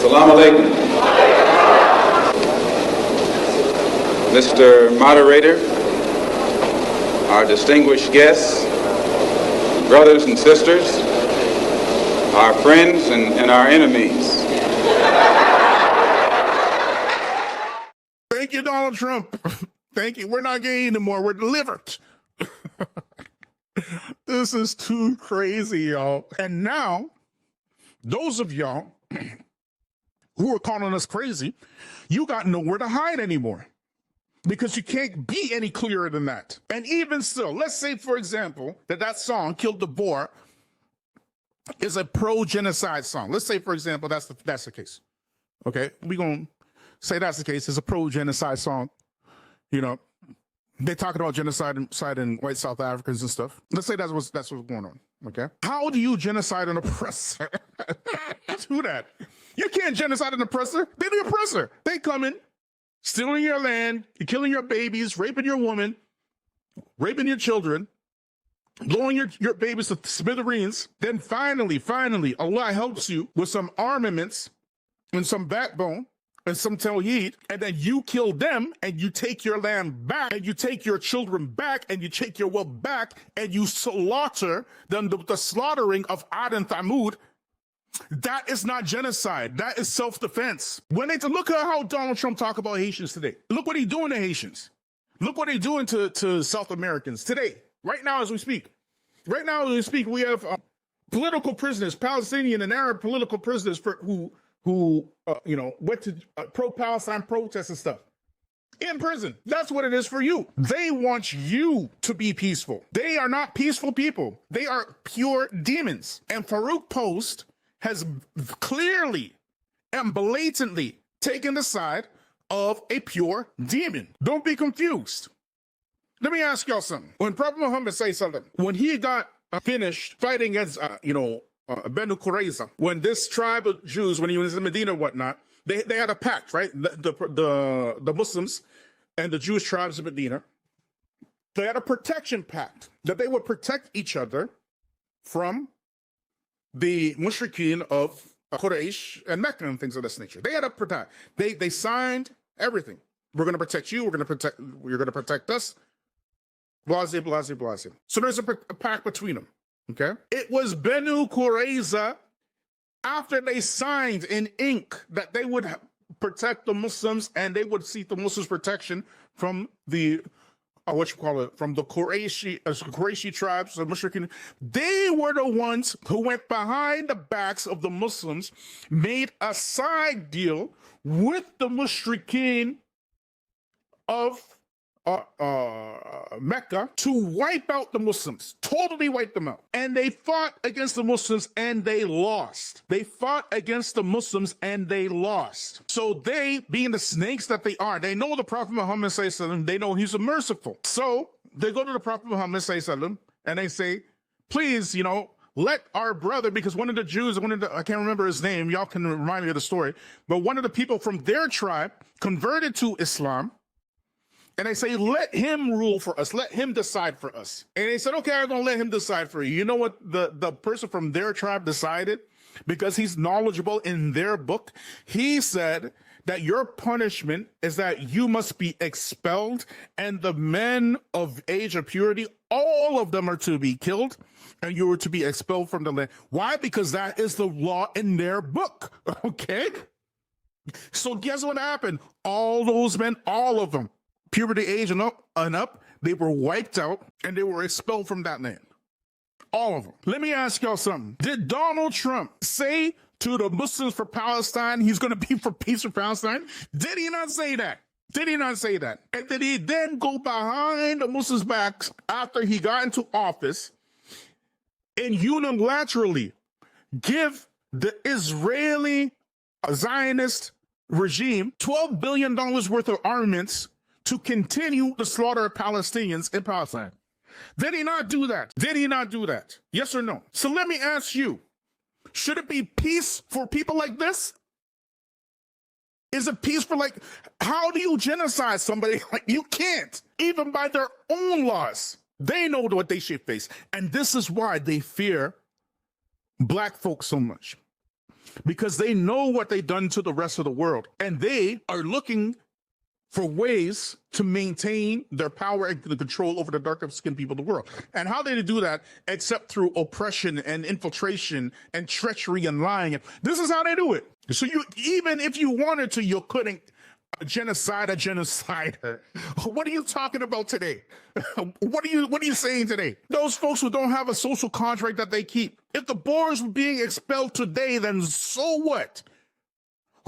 Assalamu alaikum. Mr. Moderator, our distinguished guests, brothers and sisters, our friends and our enemies. Thank you, Donald Trump. Thank you. We're not gay anymore. We're delivered. This is too crazy, y'all. And now, those of y'all who are calling us crazy, you got nowhere to hide anymore because you can't be any clearer than that. And even still, let's say, for example, that song, Kill the Boer, is a pro-genocide song. Let's say, for example, that's the case. Okay? We're going to say that's the case. It's a pro-genocide song. You know, they're talking about genocide in white South Africans and stuff. Let's say that's what's going on. Okay? How do you genocide an oppressor? Do that. You can't genocide an oppressor. They're the oppressor. They come in, stealing your land, killing your babies, raping your woman, raping your children, blowing your babies to smithereens. Then finally, Allah helps you with some armaments and some backbone and some tawhid, and then you kill them and you take your land back and you take your children back and you take your wealth back and you slaughter them, the slaughtering of Ad and Thamud. That is not genocide. That is self-defense. Look at how Donald Trump talk about Haitians today. Look what he's doing to Haitians. Look what he's doing to South Americans today, right now as we speak. Right now as we speak, we have political prisoners, Palestinian and Arab political prisoners who went to pro-Palestine protests and stuff in prison. That's what it is for you. They want you to be peaceful. They are not peaceful people. They are pure demons. And Farouk Post has clearly and blatantly taken the side of a pure demon. Don't be confused. Let me ask y'all something. When Prophet Muhammad sallallahu, when he got finished fighting against, Banu Qurayza, when this tribe of Jews, when he was in Medina and whatnot, they had a pact, right? The Muslims and the Jewish tribes of Medina, they had a protection pact that they would protect each other from the mushrikeen of Quraysh and Mecca and things of this nature. They had a protect. They signed everything. We're going to protect you. You're going to protect us. Blase, blase, blase. So there's a pact between them. Okay. It was Banu Qurayza, after they signed in ink that they would protect the Muslims and they would seek the Muslims protection from the from the Qurayshi tribes, the Mushrikeen. They were the ones who went behind the backs of the Muslims, made a side deal with the Mushrikeen of Mecca to wipe out the Muslims, totally wipe them out. And they fought against the Muslims and they lost. They fought against the Muslims and they lost. So they, being the snakes that they are, they know the Prophet Muhammad sallallahu alaihi wasallam, they know he's a merciful. So they go to the Prophet Muhammad sallallahu alaihi wasallam and they say, please, let our brother, because one of the Jews, I can't remember his name, y'all can remind me of the story, but one of the people from their tribe converted to Islam. And they say, let him rule for us. Let him decide for us. And they said, okay, I'm going to let him decide for you. You know what the person from their tribe decided? Because he's knowledgeable in their book. He said that your punishment is that you must be expelled, and the men of age of purity, all of them are to be killed, and you are to be expelled from the land. Why? Because that is the law in their book. Okay? So guess what happened? All those men, all of them, puberty age and up, they were wiped out and they were expelled from that land. All of them. Let me ask y'all something. Did Donald Trump say to the Muslims for Palestine he's going to be for peace for Palestine? Did he not say that? Did he not say that? And did he then go behind the Muslims' backs after he got into office and unilaterally give the Israeli Zionist regime $12 billion worth of armaments to continue the slaughter of Palestinians in Palestine? Did he not do that? Did he not do that? Yes or no? So let me ask you, should it be peace for people like this? Is it peace for how do you genocide somebody? You can't, even by their own laws. They know what they should face. And this is why they fear black folks so much. because they know what they've done to the rest of the world. And they are looking for ways to maintain their power and the control over the darker-skinned people of the world. And how they do that except through oppression and infiltration and treachery and lying? This is how they do it. So you, even if you wanted to, you couldn't genocide a genocider. What are you talking about today? What are you saying today? Those folks who don't have a social contract that they keep. If the Boers were being expelled today, then so what?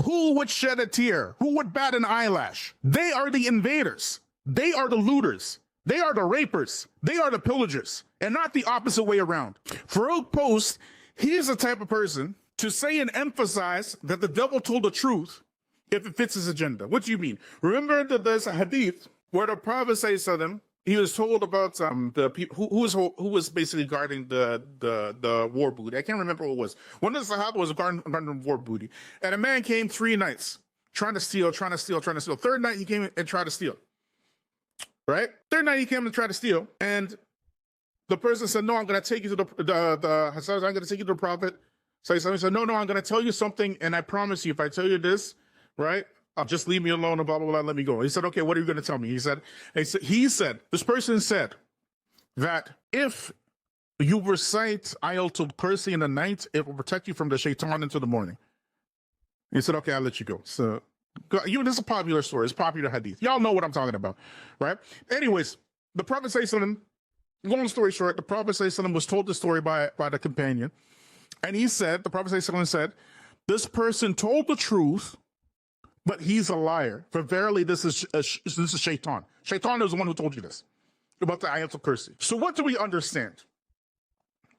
Who would shed a tear? Who would bat an eyelash? They are the invaders. They are the looters. They are the rapers. They are the pillagers, and not the opposite way around. Farouk Post, he's the type of person to say and emphasize that the devil told the truth if it fits his agenda. What do you mean? Remember that there's a hadith where the Prophet says to them, he was told about the people who was basically guarding the war booty. I can't remember what it was. One of the Sahaba was guarding the war booty, and a man came 3 nights trying to steal. Third night he came and tried to steal. Right? Third night he came and tried to steal, and the person said, "No, I'm going to take you to I'm going to take you to the Prophet." So he said, "No, I'm going to tell you something, and I promise you, if I tell you this, right, just leave me alone and blah, blah, blah, let me go." He said, "Okay, what are you going to tell me?" He said, this person said that if you recite Ayatul Kursi in the night, it will protect you from the shaitan until the morning. He said, "Okay, I'll let you go." So, this is a popular story. It's popular hadith. Y'all know what I'm talking about, right? Anyways, the Prophet ﷺ, long story short, the Prophet ﷺ was told the story by the companion. And he said, the Prophet ﷺ said, "This person told the truth, but he's a liar. For verily, this is Shaitan. Shaitan is the one who told you this about the Ayatul Kursi." So what do we understand?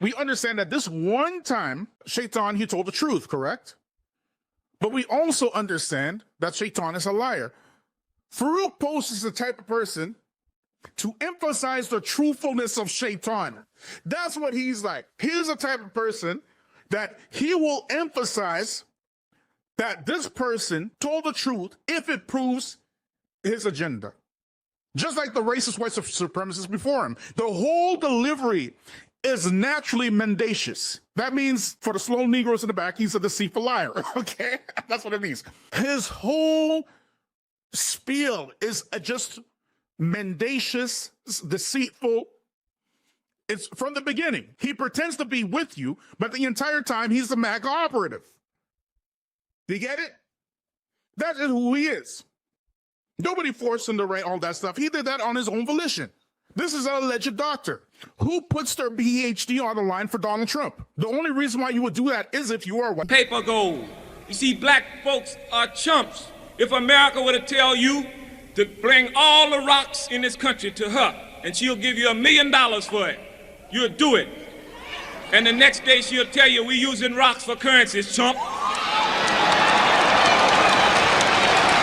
We understand that this one time, Shaitan, he told the truth, correct? But we also understand that Shaitan is a liar. Farouk Post is the type of person to emphasize the truthfulness of Shaitan. That's what he's like. He's the type of person that he will emphasize that this person told the truth if it proves his agenda. Just like the racist white supremacists before him. The whole delivery is naturally mendacious. That means for the slow Negroes in the back, he's a deceitful liar, okay? That's what it means. His whole spiel is just mendacious, deceitful. It's from the beginning. He pretends to be with you, but the entire time he's the MAGA operative. Do you get it? That is who he is. Nobody forced him to write all that stuff. He did that on his own volition. This is an alleged doctor who puts their PhD on the line for Donald Trump. The only reason why you would do that is if you are white. Paper gold. You see, black folks are chumps. If America were to tell you to bring all the rocks in this country to her, and she'll give you $1 million for it, you'll do it. And the next day she'll tell you we're using rocks for currencies, chump.